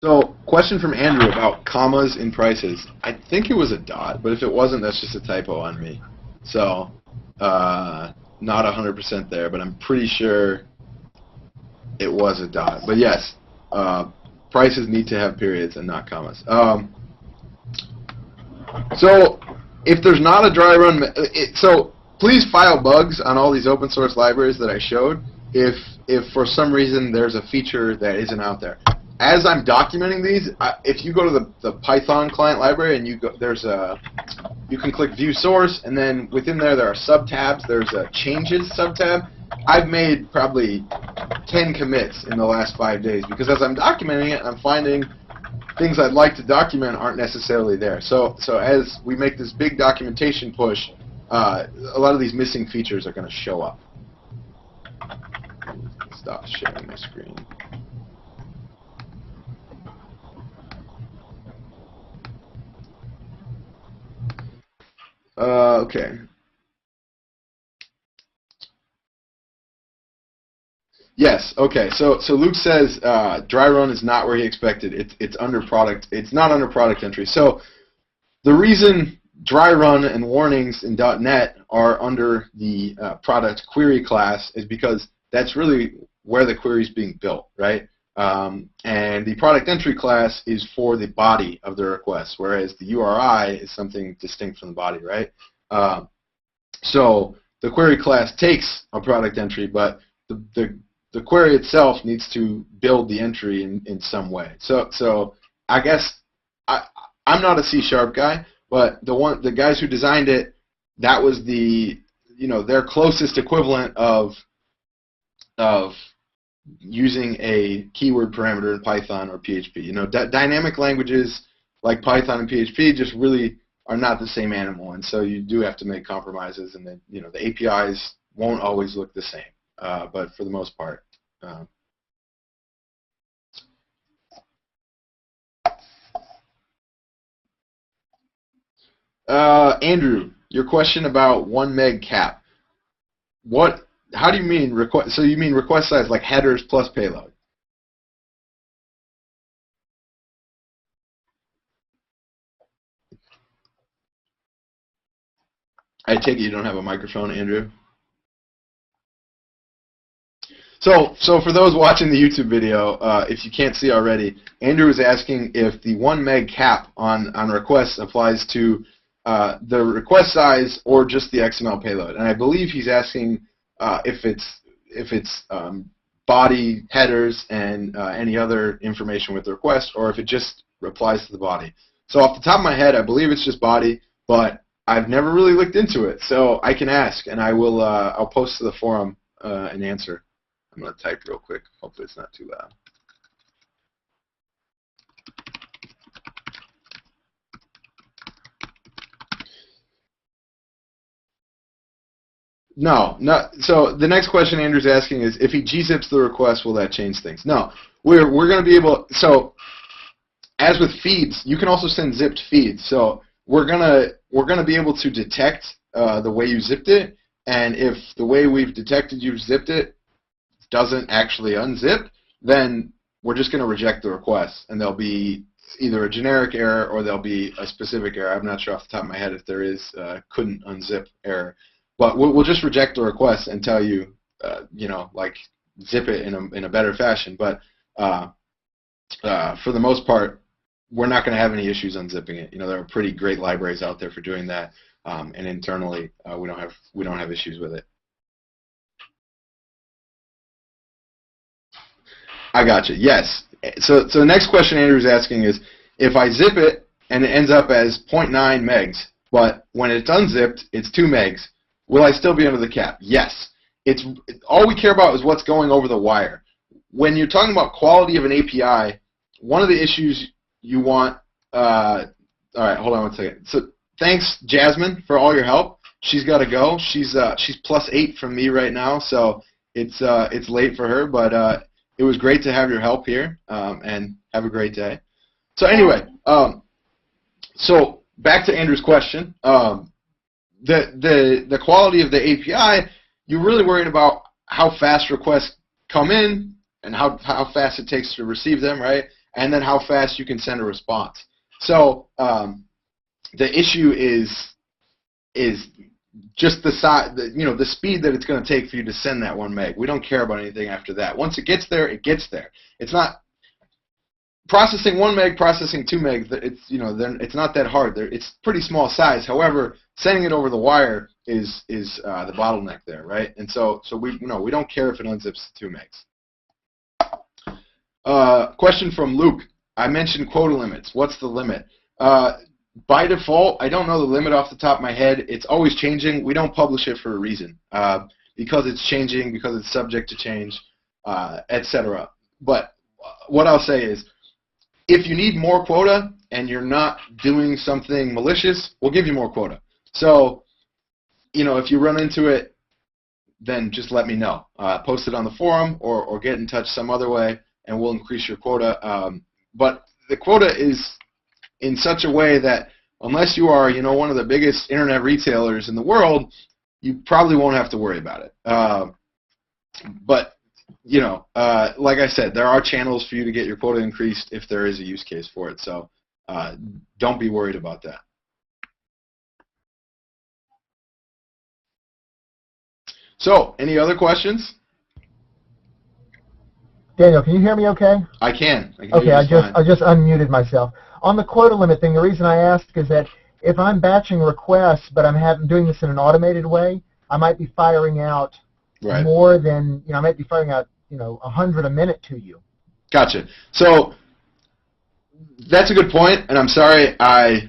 So, question from Andrew about commas in prices. I think it was a dot, but if it wasn't, that's just a typo on me. So, not 100% there, but I'm pretty sure it was a dot. But yes, prices need to have periods and not commas. So, if there's not a dry run, so please file bugs on all these open source libraries that I showed if for some reason there's a feature that isn't out there. As I'm documenting these, if you go to the Python client library and you can click View Source, and then within there are sub-tabs. There's a Changes sub-tab. I've made probably 10 commits in the last 5 days because as I'm documenting it, I'm finding things I'd like to document aren't necessarily there. So as we make this big documentation push, a lot of these missing features are going to show up. Stop sharing my screen. Okay. Yes. Okay. So Luke says dry run is not where he expected. It's under product. It's not under product entry. So the reason dry run and warnings in .NET are under the product query class is because that's really where the query is being built, right? And the product entry class is for the body of the request, whereas the URI is something distinct from the body, right? So the query class takes a product entry, but the query itself needs to build the entry in some way. So I guess I'm not a C# guy, but the guys who designed it, that was their closest equivalent of using a keyword parameter in Python or PHP. Dynamic languages like Python and PHP just really are not the same animal, and so you do have to make compromises, and then the APIs won't always look the same, but for the most part. Andrew, your question about 1 meg cap. How do you mean request? So you mean request size like headers plus payload? I take it you don't have a microphone, Andrew. So for those watching the YouTube video, if you can't see already, Andrew is asking if the 1 meg cap on requests applies to the request size or just the XML payload. And I believe he's asking if it's body, headers, and any other information with the request, or if it just applies to the body. So off the top of my head, I believe it's just body, but I've never really looked into it. So I can ask, and I will. I'll post to the forum an answer. I'm going to type real quick. Hopefully it's not too loud. No. So the next question Andrew's asking is, if he gzips the request, will that change things? No. We're going to be able. So as with feeds, you can also send zipped feeds. So we're gonna be able to detect the way you zipped it, and if the way we've detected you've zipped it doesn't actually unzip, then we're just going to reject the request, and there'll be either a generic error or there'll be a specific error. I'm not sure off the top of my head if there is couldn't unzip error, but we'll just reject the request and tell you, like zip it in a better fashion. But for the most part, we're not going to have any issues unzipping it. There are pretty great libraries out there for doing that, and internally we don't have issues with it. I got you. Yes. So the next question Andrew's asking is, if I zip it and it ends up as 0.9 megs, but when it's unzipped, it's 2 megs, will I still be under the cap? Yes. All we care about is what's going over the wire. When you're talking about quality of an API, one of the issues you want. All right, hold on one second. So thanks, Jasmine, for all your help. She's got to go. She's +8 from me right now, so it's late for her, but it was great to have your help here, and have a great day. So anyway, so back to Andrew's question. The quality of the API, you're really worried about how fast requests come in and how fast it takes to receive them, right? and then how fast you can send a response. So the issue is just the size, the speed that it's going to take for you to send that 1 meg. We don't care about anything after that. Once it gets there, it gets there. It's not processing 1 meg, processing 2 meg. It's not that hard. It's pretty small size. However, sending it over the wire is the bottleneck there, right? And so we don't care if it unzips to 2 megs. Question from Luke. I mentioned quota limits. What's the limit? By default, I don't know the limit off the top of my head. It's always changing. We don't publish it for a reason, because it's changing, because it's subject to change, etc. But what I'll say is, if you need more quota and you're not doing something malicious, we'll give you more quota. So, if you run into it, then just let me know. Post it on the forum or get in touch some other way, and we'll increase your quota. But the quota is in such a way that unless you are, one of the biggest internet retailers in the world, you probably won't have to worry about it. But, like I said, there are channels for you to get your quota increased if there is a use case for it. So don't be worried about that. So, any other questions? Daniel, can you hear me okay? I can. Okay, I just unmuted myself. On the quota limit thing, the reason I ask is that if I'm batching requests, but I'm doing this in an automated way, I might be firing out more than, I might be firing out, 100 a minute to you. Gotcha. So that's a good point, and I'm sorry I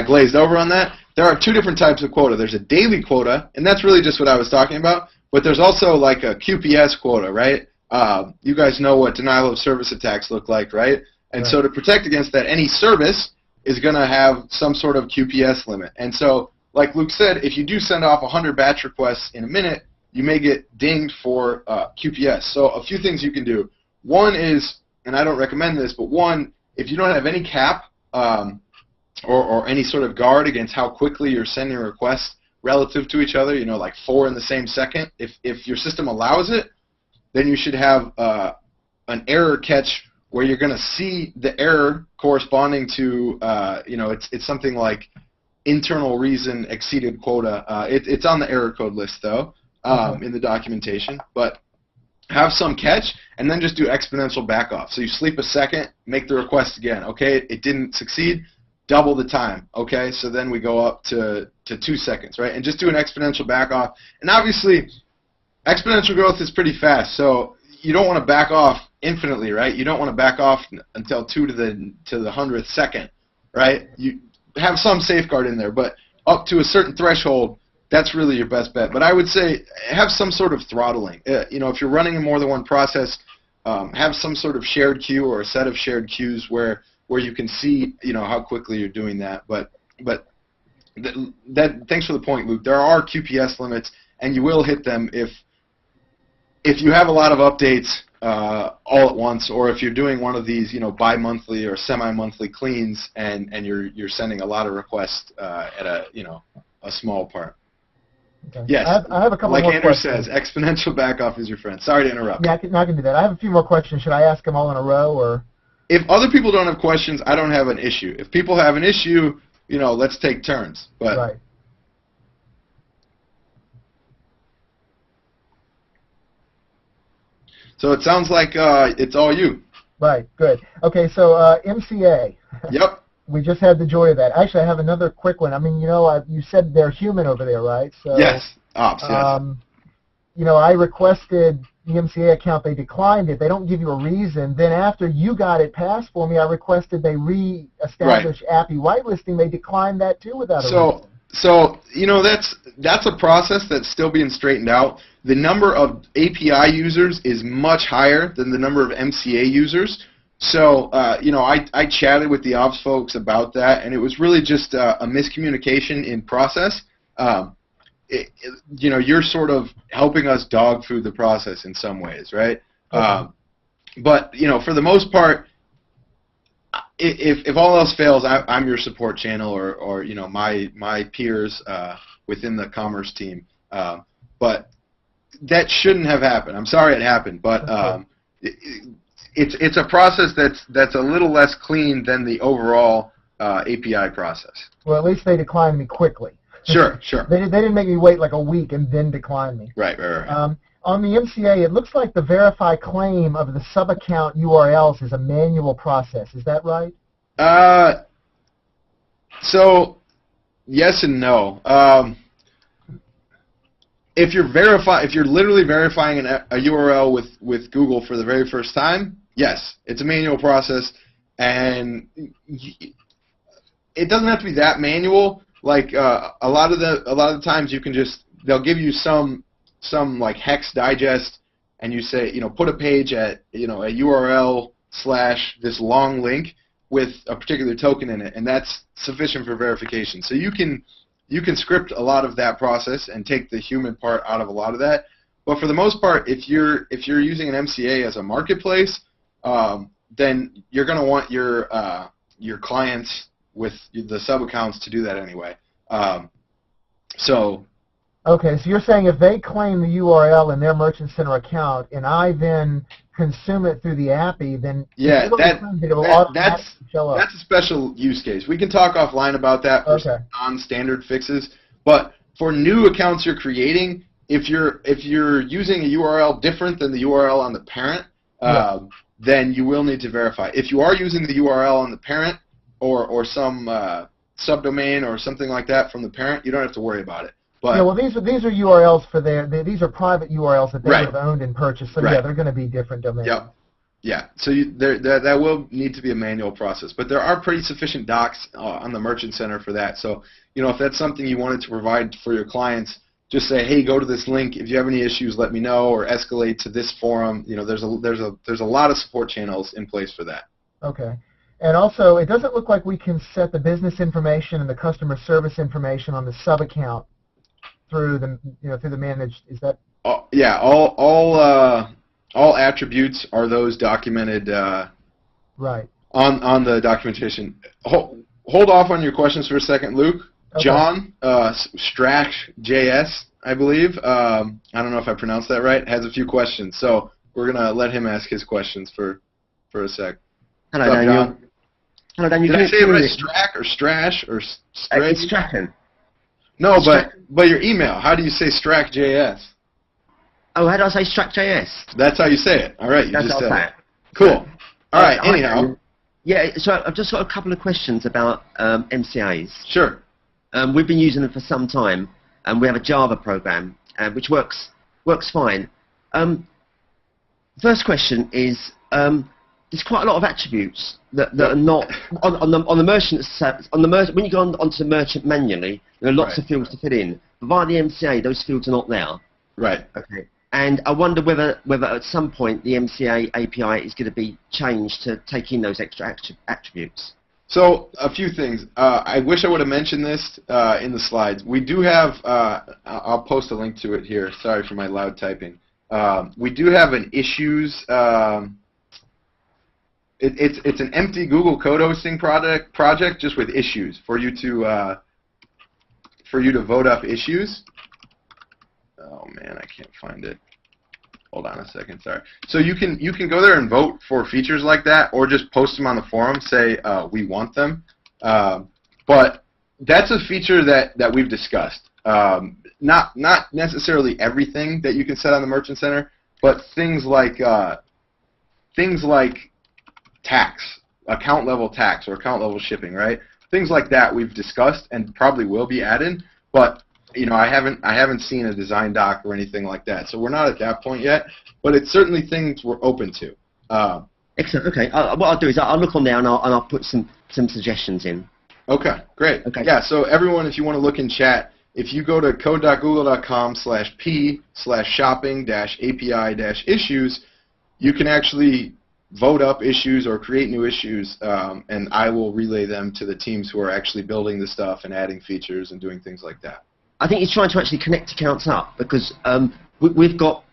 glazed over on that. There are 2 different types of quota. There's a daily quota, and that's really just what I was talking about. But there's also like a QPS quota, right? You guys know what denial of service attacks look like, right? And so to protect against that, any service is going to have some sort of QPS limit. And so, like Luke said, if you do send off 100 batch requests in a minute, you may get dinged for QPS. So a few things you can do. One is, and I don't recommend this, but one, if you don't have any cap or any sort of guard against how quickly you're sending requests relative to each other, like 4 in the same second, if your system allows it, then you should have an error catch where you're going to see the error corresponding to, it's something like internal reason exceeded quota. It's on the error code list, though, in the documentation. But have some catch, and then just do exponential backoff. So you sleep a second, make the request again. Okay, it didn't succeed, double the time. Okay, so then we go up to 2 seconds, right? And just do an exponential backoff. And obviously, exponential growth is pretty fast, so you don't want to back off infinitely, right? You don't want to back off until 2 to the 100th second, right? You have some safeguard in there, but up to a certain threshold, that's really your best bet. But I would say have some sort of throttling. If you're running in more than one process, have some sort of shared queue or a set of shared queues where you can see, how quickly you're doing that. But thanks for the point, Luke. There are QPS limits, and you will hit them if you have a lot of updates all at once, or if you're doing one of these, bi-monthly or semi-monthly cleans, and you're sending a lot of requests at a small part. Okay. Yes. I have a couple like more Andrew questions. says, exponential backoff is your friend. Sorry to interrupt. Yeah, I can do that. I have a few more questions. Should I ask them all in a row, or? If other people don't have questions, I don't have an issue. If people have an issue, let's take turns. But right. So it sounds like it's all you. Right, good. Okay, so MCA. Yep. We just had the joy of that. Actually, I have another quick one. I mean, you said they're human over there, right? So, yes, ops, yes. I requested the MCA account. They declined it. They don't give you a reason. Then after you got it passed for me, I requested they re-establish API whitelisting. They declined that too without a reason. So, that's a process that's still being straightened out. The number of API users is much higher than the number of MCA users. So, I chatted with the ops folks about that, and it was really just a miscommunication in process. You're sort of helping us dog food the process in some ways, right? Okay. But, for the most part, if all else fails, I'm your support channel or my peers within the commerce team. But that shouldn't have happened. I'm sorry it happened, but it's a process that's a little less clean than the overall API process. Well, at least they declined me quickly. Sure. They didn't make me wait like a week and then decline me. Right. On the MCA, it looks like the verify claim of the sub-account URLs is a manual process. Is that right? So, yes and no. If you're literally verifying a URL with Google for the very first time, yes, it's a manual process, and it doesn't have to be that manual. Like a lot of the times, they'll give you some like hex digest, and you say, put a page at a URL / this long link with a particular token in it, and that's sufficient for verification. So you can script a lot of that process and take the human part out of a lot of that. But for the most part, if you're using an MCA as a marketplace, then you're going to want your clients with the sub accounts to do that anyway. Okay, so you're saying if they claim the URL in their Merchant Center account and I then consume it through the API, then that's a special use case. We can talk offline about that for non-standard fixes. But for new accounts you're creating, if you're using a URL different than the URL on the parent, then you will need to verify. If you are using the URL on the parent or some subdomain or something like that from the parent, you don't have to worry about it. But well, these are URLs for these are private URLs that they have owned and purchased. So they're going to be different domains. Yep. Yeah. So that will need to be a manual process, but there are pretty sufficient docs on the Merchant Center for that. So if that's something you wanted to provide for your clients, just say, hey, go to this link. If you have any issues, let me know, or escalate to this forum. There's a lot of support channels in place for that. Okay. And also, it doesn't look like we can set the business information and the customer service information on the sub account through the managed. Is that? Yeah. All attributes are those documented. Right. On the documentation. Hold off on your questions for a second, Luke. Okay. John Strach.js, I believe. I don't know if I pronounced that right. Has a few questions, so we're gonna let him ask his questions for a sec. Hello, Daniel. John? Hello, Daniel. Did I say it right? Strack or Strash or Strach? It's Strachan. No, but your email. How do you say Strach.js? Oh, how do I say Strach.js? That's how you say it. All right, you That's just said it. Cool. So, all right. Anyhow. Yeah. So I've just got a couple of questions about MCAs. Sure. We've been using them for some time, and we have a Java program which works fine. First question is, there's quite a lot of attributes that are not on the merchant when you go onto the merchant manually, there are lots of fields to fill in. But via the MCA, those fields are not there. Right. Okay. And I wonder whether at some point the MCA API is going to be changed to take in those extra attributes. So a few things. I wish I would have mentioned this in the slides. We do have. I'll post a link to it here. Sorry for my loud typing. We do have an issues. It's an empty Google code hosting project just with issues for you to vote up issues. Oh man, I can't find it. Hold on a second, sorry. So you can go there and vote for features like that, or just post them on the forum. Say we want them. But that's a feature that we've discussed. Not necessarily everything that you can set on the Merchant Center, but things like tax, account level tax, or account level shipping, right? Things like that we've discussed and probably will be added, but I haven't seen a design doc or anything like that, so we're not at that point yet. But it's certainly things we're open to. Excellent. Okay. What I'll do is I'll look on there and I'll put some suggestions in. Okay. Great. Okay. Yeah. So everyone, if you want to look in chat, if you go to code.google.com/p/shopping-api-issues, you can actually vote up issues or create new issues, and I will relay them to the teams who are actually building the stuff and adding features and doing things like that. I think he's trying to actually connect accounts up because we've got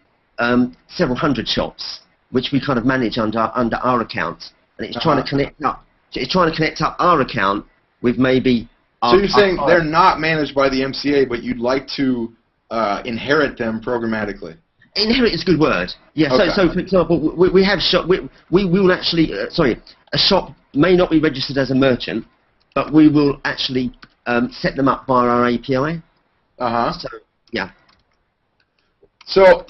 several hundred shops which we kind of manage under our account, and it's trying to connect up. It's trying to connect up our account with maybe. So you're saying they're not managed by the MCA, but you'd like to inherit them programmatically? Inherit is a good word. Yeah. Okay. So for example, we have shop. We will actually. Sorry, a shop may not be registered as a merchant, but we will actually set them up via our API. So yeah. So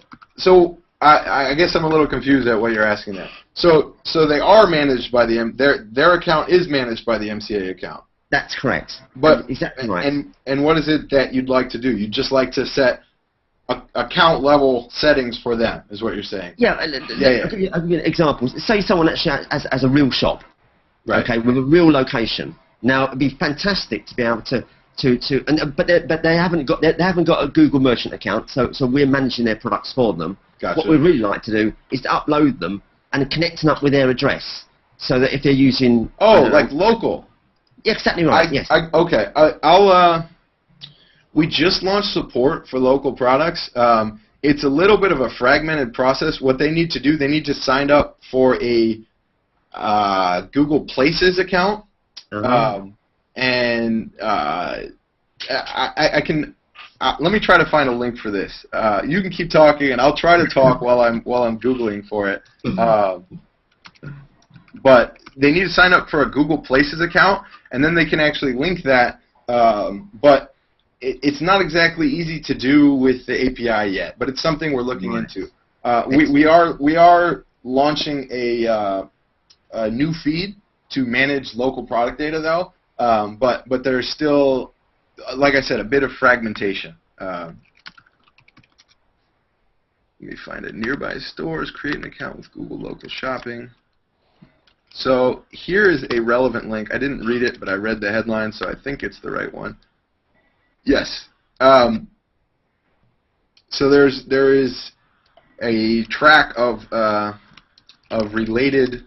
I guess I'm a little confused at what you're asking there. So they are managed by their account is managed by the MCA account. That's correct. But exactly right. And what is it that you'd like to do? You'd just like to set account level settings for them, is what you're saying? Yeah. I'll give you an example. Say someone actually has a real shop, right? Okay, with a real location. Now it'd be fantastic to be able but they haven't got a Google Merchant account, so we're managing their products for them. Gotcha. What we'd really like to do is to upload them and connecting up with their address, so that if they're using like local. Yeah, exactly right. Yes. Okay. We just launched support for local products. It's a little bit of a fragmented process. What they need to do, they need to sign up for a Google Places account. And I can let me try to find a link for this. You can keep talking, and I'll try to talk while I'm Googling for it. But they need to sign up for a Google Places account, and then they can actually link that. But it's not exactly easy to do with the API yet. But it's something we're looking into. We are launching a new feed to manage local product data, though. But there's still, like I said, a bit of fragmentation. Let me find it. Nearby stores, create an account with Google Local Shopping. So here is a relevant link. I didn't read it, but I read the headline, so I think it's the right one. Yes. So there is a track of related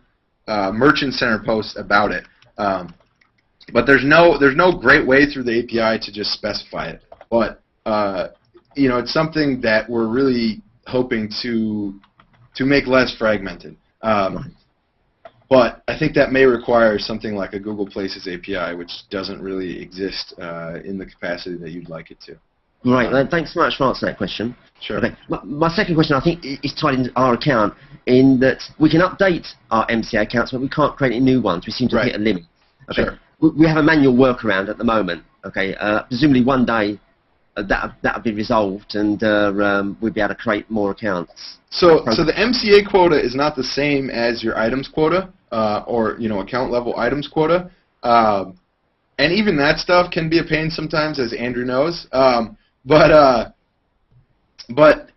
Merchant Center posts about it. But there's no great way through the API to just specify it. But it's something that we're really hoping to make less fragmented. But I think that may require something like a Google Places API, which doesn't really exist in the capacity that you'd like it to. Right. Thanks so much for answering that question. Sure. Okay. My second question, I think, is tied into our account in that we can update our MCA accounts, but we can't create any new ones. We seem to hit a limit. Okay. Sure. We have a manual workaround at the moment. Okay. Presumably one day that'll be resolved, and we'll be able to create more accounts. So the MCA quota is not the same as your items quota, or account level items quota, and even that stuff can be a pain sometimes, as Andrew knows. But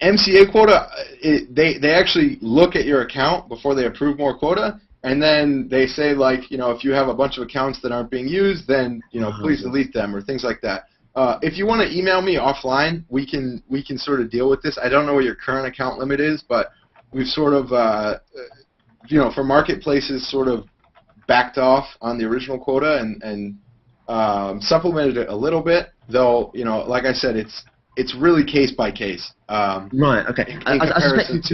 MCA quota, they actually look at your account before they approve more quota, and then they say, like, if you have a bunch of accounts that aren't being used, then please delete them, or things like that. If you want to email me offline, we can sort of deal with this. I don't know what your current account limit is, but we've sort of for marketplaces sort of backed off on the original quota and supplemented it a little bit, though. Like I said, it's really case by case. Right. Okay. I suspect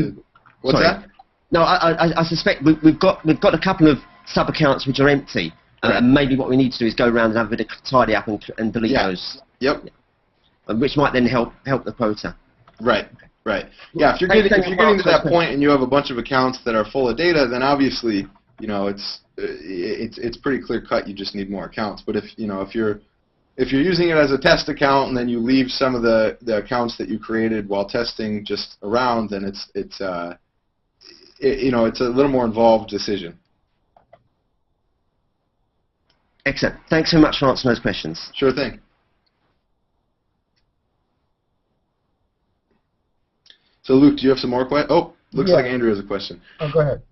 what's that? No, I suspect we've got a couple of sub accounts which are empty. And maybe what we need to do is go around and have a bit of tidy up and delete those. Yep. Which might then help the quota. Right. Yeah. If you're getting to that point and you have a bunch of accounts that are full of data, then obviously it's pretty clear cut. You just need more accounts. But if you're using it as a test account and then you leave some of the accounts that you created while testing just around, then it's a little more involved decision. Excellent. Thanks so much for answering those questions. Sure thing. So, Luke, do you have some more questions? Oh, looks like Andrew has a question. Oh, go ahead.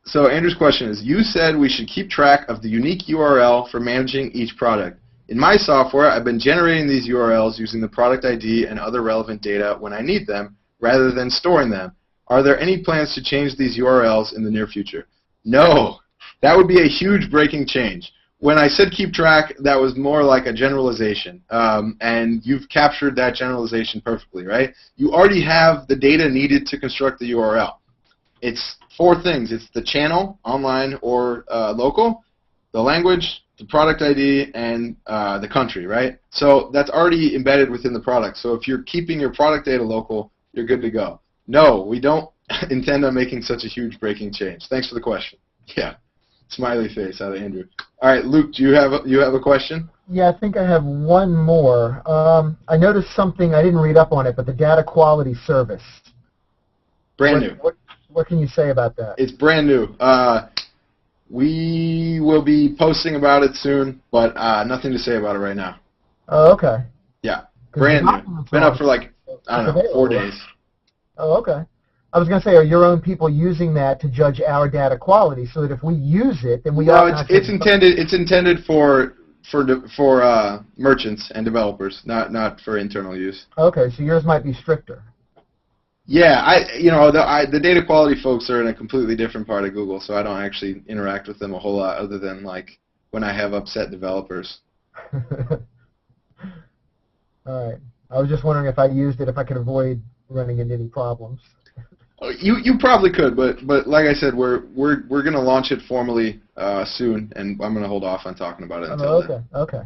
So Andrew's question is, you said we should keep track of the unique URL for managing each product. In my software, I've been generating these URLs using the product ID and other relevant data when I need them, rather than storing them. Are there any plans to change these URLs in the near future? No. That would be a huge breaking change. When I said keep track, that was more like a generalization, and you've captured that generalization perfectly, right? You already have the data needed to construct the URL. It's 4 things. It's the channel, online or local, the language, the product ID, and the country, right? So that's already embedded within the product. So if you're keeping your product data local, you're good to go. No, we don't intend on making such a huge breaking change. Thanks for the question. Yeah. Smiley face out of Andrew. All right, Luke, do you have a question? Yeah, I think I have one more. I noticed something, I didn't read up on it, but the data quality service. Brand new. What can you say about that? It's brand new. We will be posting about it soon, but nothing to say about it right now. Oh, okay. Yeah, brand new. Been up for like, I don't know, 4 days. Oh, okay. I was going to say, are your own people using that to judge our data quality so that if we use it, then we No, it's intended for merchants and developers, not for internal use. Okay, so yours might be stricter. Yeah, the data quality folks are in a completely different part of Google, so I don't actually interact with them a whole lot other than like when I have upset developers. All right. I was just wondering if I used it, if I could avoid running into any problems. You probably could, but like I said, we're going to launch it formally soon, and I'm going to hold off on talking about it until then. Okay.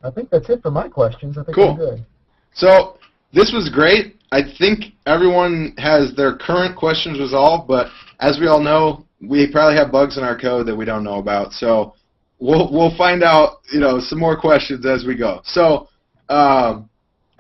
I think that's it for my questions. I think cool. I'm good. So this was great. I think everyone has their current questions resolved, but as we all know, we probably have bugs in our code that we don't know about. So we'll find out, some more questions as we go. So.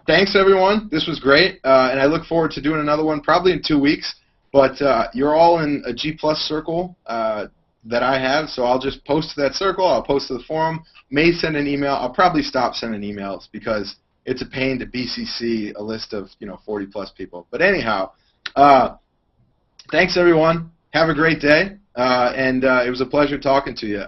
Thanks, everyone. This was great, and I look forward to doing another one probably in 2 weeks. But you're all in a G+ circle that I have, so I'll just post to that circle. I'll post to the forum. May send an email. I'll probably stop sending emails because it's a pain to BCC a list of 40+ people. But anyhow, thanks, everyone. Have a great day, and it was a pleasure talking to you.